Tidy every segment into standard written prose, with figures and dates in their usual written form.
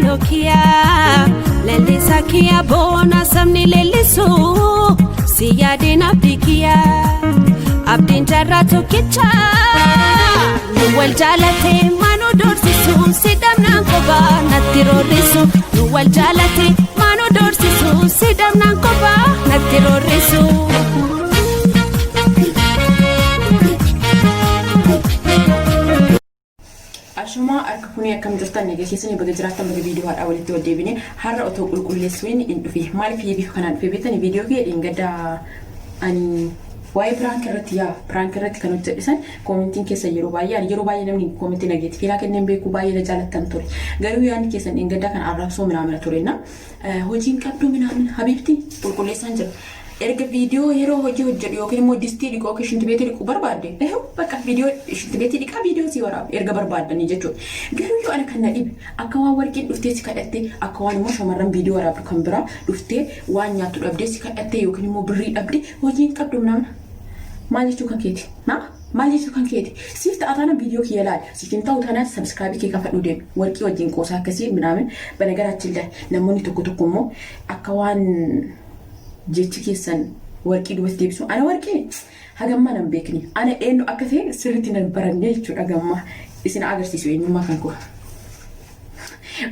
lokia lelisa kia bona samni lelisu siyadina bikia abdin jarrato kicha nuwal jalate manu dorsisu sidamna koba natirorisu nuwal jalate manu dorsisu sidamna koba natirorisu Ashuma arkafuni akkam jirtan nagee keessanii baga jiraattan baga viidiyoo haadha walitti wal deebine har'a otoo qulqulleessuun hin dhufe maaliif bifa kanaan dhufe beektanii viidiyoo kee dhingada ani waa'ee prank irratti kan hojjedhisan koomentiin keessa yeroo baay'ee namni koomentii nageeti fiilaa kenneen beekuu baay'ee na jaalattan ture garuu yaadni keessan dhingada kan arrabsoo minaamina turenna hojiin qabdu minaamina habiibti qulqulleessaan jira erga viidiyoo yeroo hojii hojjedhu yookiin immoo distii dhiqoo yookiin shintibeetii dhiquu barbaadde bakka viidiyoo shintibeetii dhiqaa viidiyoo si waraaba erga barbaaddanii jechuudha. Garuu yoo ana kan na dhibe akka waan warqiin dhuftee si kadhattee akka waan immoo shamarran viidiyoo waraabdu kan biraa dhuftee waan nyaattu dhabdee si kadhattee yookiin immoo birrii dhabdee hojiin qabdu namna maal jechuu kan keeti maal jechuu kan keeti siif ta'ataana viidiyoo kiyya laal siifin ta'u tanaan sabskraabii kee kafadhu deemu warqii wajjin qoosaa akkasii minaamin banagaraachillee namoonni tokko immoo akka waan jechi keessan warqii dubatti deebisu ana warqii hagamma nan beekni ana eenyu akka ta'e sirriitti nan baranne jechuudha gamma isin agarsiisu eenyummaa kan koo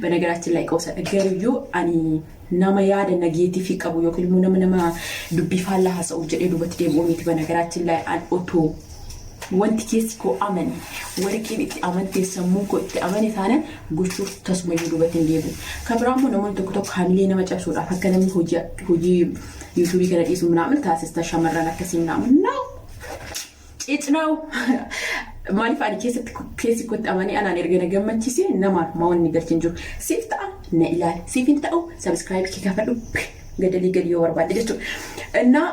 banagaraachin laayika osa garuu ani nama yaada nageetiif qabu yookiin immoo nama dubbii faallaa haasa'uuf jedhee dubatti deebi'u miti banagaraachin laayika otoo wanti keessi koo amane warqiin itti amantee sammuu koo itti amane taanaan gochuuf tasumayyuu dubatti hin deebi'u. Kabiraan immoo namoonni tokko hamilee nama cabsuudhaaf akka namni hojii yuutuubii kana dhiisu minaamin taasista shamarran akkasii minaamin cicnaawu maaliif ani keessi kootti amanii anaan erga na gammachiise namaaf maawwanni galchin jiru siif ta'a na ilaali siif hin ta'u sabskraayibii kee kafadhu gadi yoo barbaadde jechuudha.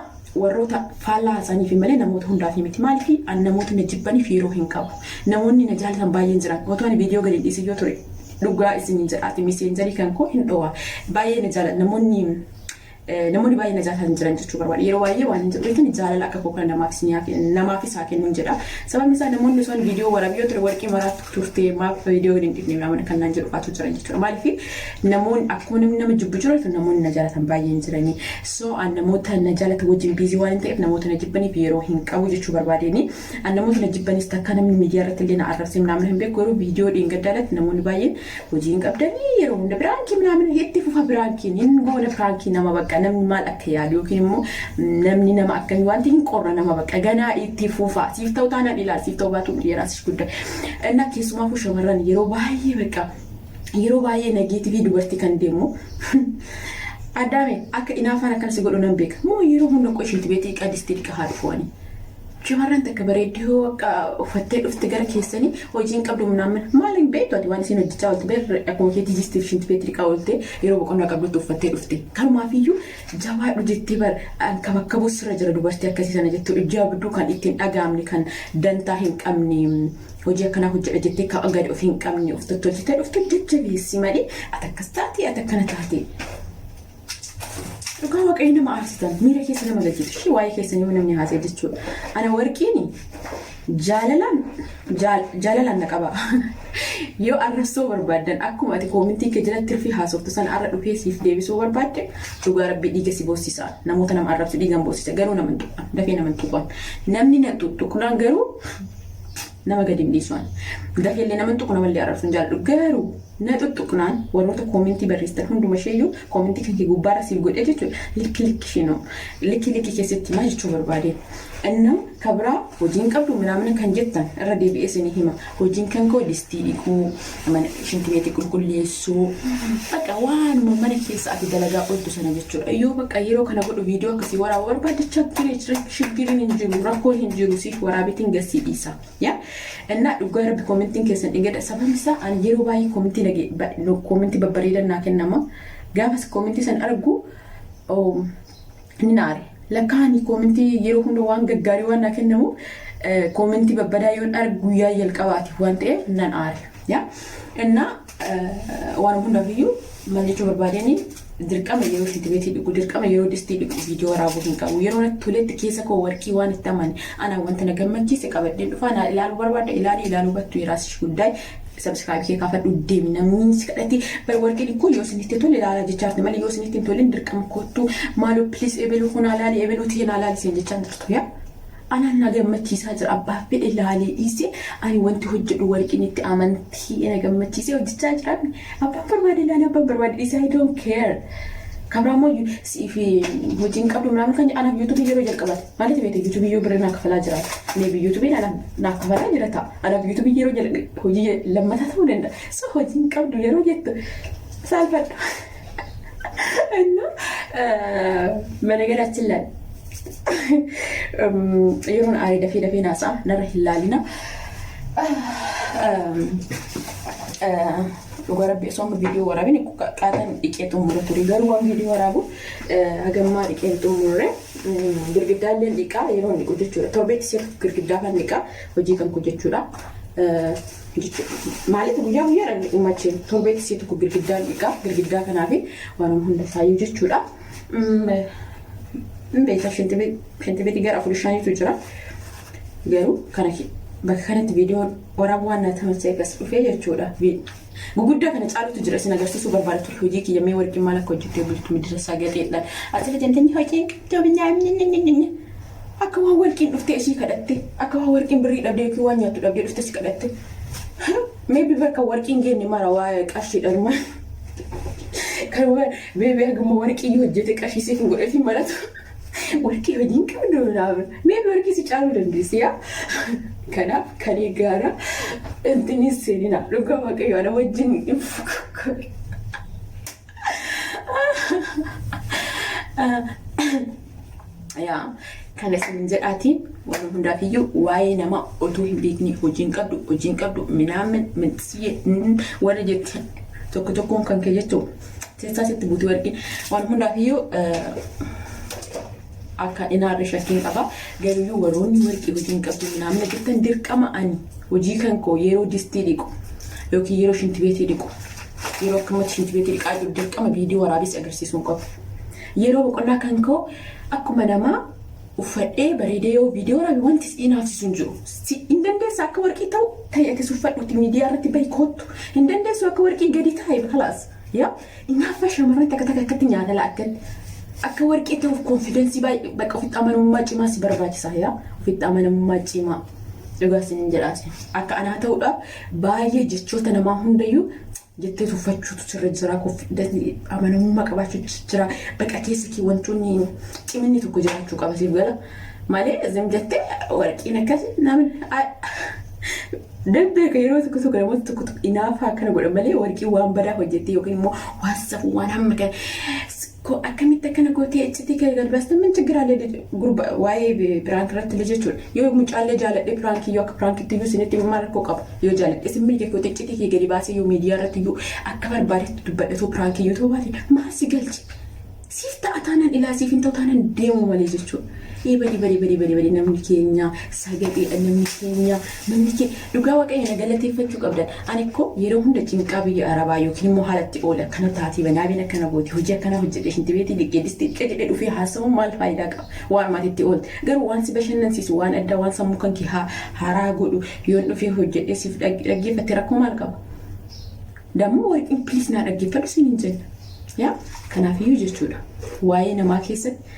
warroota faallaa haasaniif malee namoota hundaaf miti maaliif namoota na jibbaniif yeroo hin qabu namoonni na jaalatan baay'een jiran otoo ani viidiyoo gadi dhiisee yoo ture dhugaa isin jedhaati miseenjarii kan koo hin dhowaa baay'ee na jaalatan namoonni baay'ee na jaalatan jiran jechuu barbaada yeroo baay'ee waan hin jedhu jaalala akka koo kana namaaf isaa kennuun jedha sababni isaa namoonni osoo viidiyoo waraabiyoo ture warqii maraatti turtee maaf viidiyoo gadi hin dhiifne maamana kan naan jedhu faatu jiran jechuudha maaliif namoonni akkuma nama jibbu jiratu namoonni na jaalatan baay'een jiranii so an namoota na jaalatan wajjin biizii waan hin ta'eef namoota na jibbaniif yeroo hin qabu jechuu barbaadeni an namoota na jibbanis takka namni miidiyaa irratti illee na arrabsee naamna hin beeku garuu viidiyoo dheengaddaadatti namoonni baay'een hojii hin qabdanii yeroo hunda biraankii naamna itti fufa biraankiin hin goone biraankii nama bakka namni maal akka yaadu yookiin immoo namni nama akkamii wanti hin qorra nama bakka ganaa itti fufa siif ta'u taanaan ilaal siif ta'u baatu dhiiraas guddaa inni keessumaafuu shamarran yeroo baay'ee nageetii dubartii kan deemu addaame akka inaafaan akkansi godhu nan beeka moo yeroo hunda qo'ishiitti beetii qadistii dhiqa haa dhufuwani shamarran takka bareedduu uffattee dhufte gara keessanii hojiin qabdu minaamin maaliin beektu ati waan isin hojjechaa oolte beektu akkuma keetii jistii shinti beetii dhiqaa oolte yeroo boqonnaa qabdutti uffattee dhufte kanumaafiyyuu jabaadhu jettee kan bakka buusirra jira dubartii akkasii sana jettu ijaa bidduu kan ittiin dhagaamne kan dantaa hin qabne hojii akkanaa hojjedha jettee kan gadi of hin qabne of tottolchitee dhuftu jajjabeessi malee ati akkas taate ati akkana taate. Dhugaa waaqayyo nama aarsitan miira keessa nama galchitu waa'ee keessanii yoo namni haasa'e jechuudha. Ana warqiini jaalalaan na qaba. Yoo arrabsoo barbaaddan akkuma ati koomentii kee jalatti hirfii haasoftu sana arra dhufee siif deebisuu barbaadde dhugaa rabbii dhiiga si boossisa namoota nama arrabsu dhiigan boossisa garuu nama hin tuqan dafee nama hin tuqan namni na tuqnaan garuu nama gadi hin dhiisuan dafee illee nama hin tuqu namallee arrabsu hin jaalladhu garuu na tuttuqnaan warroota koomentii barreessitan hunduma isheeyyuu koomentii kan kee gubbaarra siif godhee jechuudha likki isheenoo likki keessatti maal jechuu barbaade innam kabraa hojiin qabdu minaamin kan jettan irra deebi'ee isinii hima hojiin kan koo distii dhiquu mana shintibeetii qulqulleessuu bakka waanuma mana keessa ati dalagaa ooltu sana jechuudha yoo bakka yeroo kana godhu viidiyoo akkasii waraaba barbaadachaa shiggiriin hin jiru rakkoon hin jiru siif waraabitiin garsii dhiisa yaa innaa dhugaa rabbi koomentiin keessan dhingada sababni isaa ani yeroo baay'ee koomentii babbareedan naa kennama gaafas koomentii san argu ni naare lakkaani koomentii yeroo hunda waan gaggaarii waan naa kennamu koomentii babbadaa yoon argu guyyaa jalqabaati waan ta'eef nan aare yaa innaa waan hundaafiyyuu maal jechuu barbaadanii dirqama yeroo shintibeetii dhiqu dirqama yeroo distii dhiqu viidiyoo waraabuu hin qabu yeroo natti toletti keessa koo warqii waan itti amane ana wanta na gammachiise qabadheen dhufaa na ilaaluu barbaada ilaaluu battu yeraasish guddaa subscribe kee kaafadhu deemi namni si kadhate bar warqeen kun yoo isinitti tole ilaalaa jechaatti malee yoo isinitti hin tole dirqama kottu maaloo please ebelu kun alaali ebelu tiin alaali sin jechaan jirtu yaa ana na gammachiisaa jira abbaa fedhe ilaalee dhiise ani wanti hojjedhu warqeen itti amantii na gammachiisee hojjechaa jira abbaan barbaade ilaalee abbaan barbaade dhiise I don't care Kabramo si fi hojin qabdu ምናምን ከኛ አና YouTube ይሮ ጀልቀባት ማለት ቤት YouTube ይሮ ብረና ከፈላ ጅራ ኔ YouTube አና ከፈላ ጅራታ አና YouTube ይሮ ጀል ሆጂ ለማታት ነው እንደ ሰው hojin qabdu ይሮ ጀት ሳልፈጥ እና መነገራችን ላይ ይሮን አሪ ደፊ ናሳ ነረ ሂላሊና Garabi som video warabi ni katan iketum mure turi garu wan video warabu agamma iketum mure girgidda len dika yero ni kujechura torbet sir girgidda kan dika hoji kan kujechura ማለት ጉያ ጉያ ማቼ torbet sir ku girgidda kan afi wanum hunda sayu jechura mbeta shente bet gara afulishani tujura garu kanaki bakkanatti video warabu wana tamasay kas ufe jechura Guguddaa kana caalutu jira isin agarsiisuu barbaadatu hojii kiyyamee warqii maal akka hojjettee bultu midirasaa gadeedhaan asirra jantanii hojii jabinyaa akka waan warqiin dhuftee ishii kadhatte akka waan warqiin birrii dhabdee yookiin waan nyaattu dhabdee dhuftee si kadhatte maybe bakka warqiin geenne mara waa'ee qarshiidhaan kan waan beebee haguma warqii hojjete qarshiisee hin godhatiin malatu warqii hojiin qabdu naabe maybe warqii si caaluu dandeessi yaa Kana kani gara entini senina luga makayo ana wajin ya kana sinjedati wala hunda fiyo waye nama oto hibikni hojin qabdu minamen mentsiye wala jet tokko kan kejeto tesa sit buti warqi wala hunda fiyo akka inaarra shakkiin qaba garuu waroonni warqii hojiin qabdu naamna jettan dirqama ani hojii kan koo yeroo distii dhiqu yookiin yeroo shintibeetii dhiqu yeroo akkamatti shintibeetii dhiqaa jiru dirqama viidiyoo waraabis agarsiisuun qabu yeroo boqonnaa kan koo akkuma namaa uffadhee bareedee yoo viidiyoo waraabi wanti siin hafsisuun jiru hin dandeessu akka warqii ta'u ta'eetis uffadhutti miidiyaa irratti bahi koottu hin dandeessu akka warqii gadi taa'e kalaas yaa inaafa shamarran takka akkatti nyaata la'akkan akka warqii ta'uuf confidence bakka ofitti amanamummaa cimaa si barbaachisa yaa ofitti amanamummaa cimaa dhugaa sin jedhaati akka anaa ta'uudhaaf baay'ee jechoota namaa hundayyuu jettee tuffachuutu sirra jira confidence amanamummaa qabaachuu jira bakka keessa kee wantoonni ciminni tokko jiraachuu qaba siif gala malee zim jettee warqiin akkasi namni Dabbe yeroo tokko namoota tokko inaafaa kana godhan malee warqii waan badaa hojjettee yookiin immoo waan safuu waan hamma kan akkamitti akkana gootee iccitii kee galbaasta min ችግር አለ ጉርባ ዋይ ፕራንክ ረት ልጅቹን yoo mucaalee jaaladhe prank yoo akka prank itti yoo sinitti maarko qaba yoo jaaladhe simmi kee kote iccitii kee gadi baasee yoo miidiyaa irratti yoo akka barbaadetti dubbadhe too prank yoo too baate maasi galchi siif ta'atanan ilaa siif hin ta'atanan deemu malee jechuudha bari namni keenya sagadee namni keenya namni kee dhugaa waaqayyo galateeffachuu qabdan ani ko yeroo hunda cinqaa biyya arabaa yookiin immoo haalatti oola kana taati banaabina kana gooti hojii akkana hojjedhe shintibeetii liqqeedisti qedhe dhufee haasawu maal faayidaa qaba waan maatitti oolti garuu waan si bashannansiisu waan adda waan sammuu kan kee haaraa godhu yoo dhufee hojjedhe siif dhaggeeffatte rakkoo maal qaba dammoo warqiin please naa dhaggeeffadhu sin hin jenna yaa kanaafiyyuu jechuudha waa'ee namaa keessatti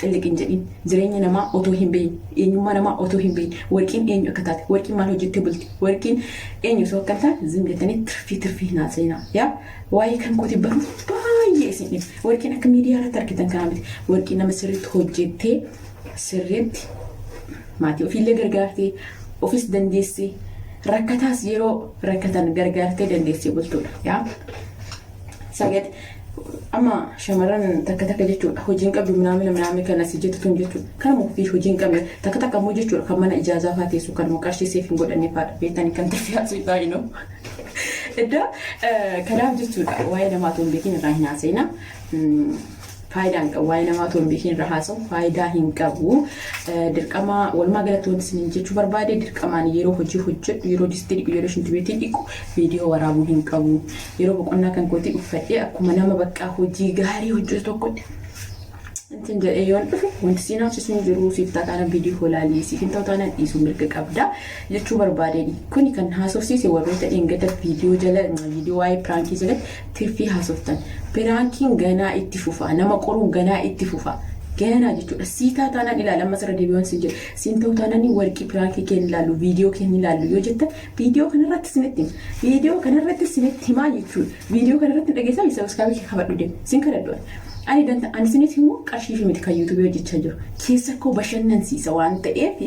xilliqin jedhin jireenya namaa otoo hin beeyin eenyummaa namaa otoo hin beeyin warqiin eenyu akka taate warqiin maal hojjettee bulti warqiin eenyu osoo akka taate zim jettanii tirfii naaseenaa yaa waa'ee kan kooti baruu baay'ee isin warqiin akka miidiyaa irratti argitan kanaa miti warqiin nama sirriitti hojjettee sirriitti maatii ofiillee gargaartee ofis dandeessee rakkataas yeroo rakkatan gargaartee dandeessee bultuudha yaa sagad amma shamaran takka jechuudha hojiin qabdu minamina kana si jettu tun jechuudha kana muufii hojiin qabne takka immoo jechuudha kan mana ijaazaa faateessu kan muqarshiisee hin godhanne faadha beetanii kan tirfiyaatu taa'ino edda kanaaf jechuudha waa'ee namaa toon beekin irraa hin haasa'ina faayidaan qabu waa'ee namaa toon beekin irraa haasa'u faayidaa hin qabu dirqama walumaa galatti wanti isin jechuu barbaade dirqamaan yeroo hojii hojjedhu yeroo distii dhiqu yeroo shintibeetii dhiqu viidiyoo waraabuu hin qabu yeroo boqonnaa kan kooti uffadhee akkuma nama bakka hojii gaarii hojjetu tokkotti Intin jedhee yoon dhufe wanti siin hafsisuun jiru siif taataana viidiyoo laalii siif hin ta'uutaanaan dhiisuu mirga qabda jechuu barbaadeen. Kuni kan haasofsiise warroota dhingata viidiyoo jala viidiyoo waa'ee piraankii jalatti tirfii haasoftan. Piraankiin ganaa itti fufa nama qoruun ganaa itti fufa. Ganaa jechuudha. Sii taataanaan ilaala masara deebi'oon siin jedhu. Siin ta'uutaanaan warqii piraankii keenya ilaallu viidiyoo keenya ilaallu yoo jettan viidiyoo kanarratti sinitti viidiyoo kanarratti sinitti himaa jechuudha. Viidiyoo kanarratti dhageessaa isa sabiskaabii kee kabadhu deemu. Siin kadhadhu. Ani sinitti immoo qarshii fi miti kan YouTube hojjechaa jiru. Keessa koo bashannansiisa waan ta'eef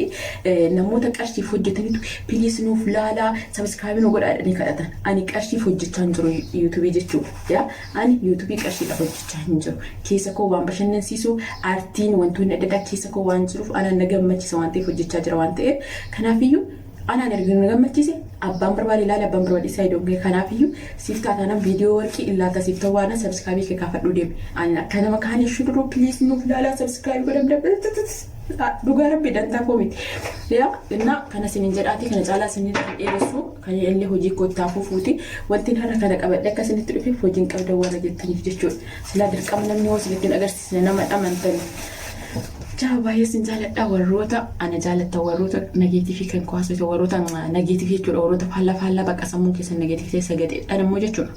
namoota qarshiif hojjetanitu piliis nuuf laalaa sabiskaabii nu godhaadhanii kadhatan. Ani qarshiif hojjechaa hin jiru YouTube jechuudha. Ani YouTube qarshiidhaaf hojjechaa hin jiru. Keessa koo waan bashannansiisu aartiin wantoonni adda addaa keessa koo waan jiruuf anaan na gammachiisa waan ta'eef hojjechaa jira waan ta'eef kanaafiyyuu anaan erga na gammachiise abbaan barbaade ilaale abbaan barbaade isaa iddoon kanaafiyyuu siif taataanaan viidiyoo warqii illaata siif ta'uu waan sabiskaabii kee kaafadhu deemi. Ani akka nama kaanii shuduruu piliis nuuf laalaa sabiskaabii godhamdabbe dhugaa rabbi dantaa koo miti. Innaa kana sinin jedhaati kana caalaa sinin dheeressu kan illee hojii kottaa fuufuuti wanti har'a kana qabadhe akka sinitti dhufeef hojiin qabda warra jettaniif jechuudha. Silaa dirqama namni hoo sinitti agarsiisne nama dhamantani. Jaa baay'ee sin jaaladha warroota ana jaalatta warroota nageetiifii kan kuwaasota warroota nageetiifii jechuudha warroota faallaa bakka sammuu keessa nageetiifii keessa gadheedhaan immoo jechuudha.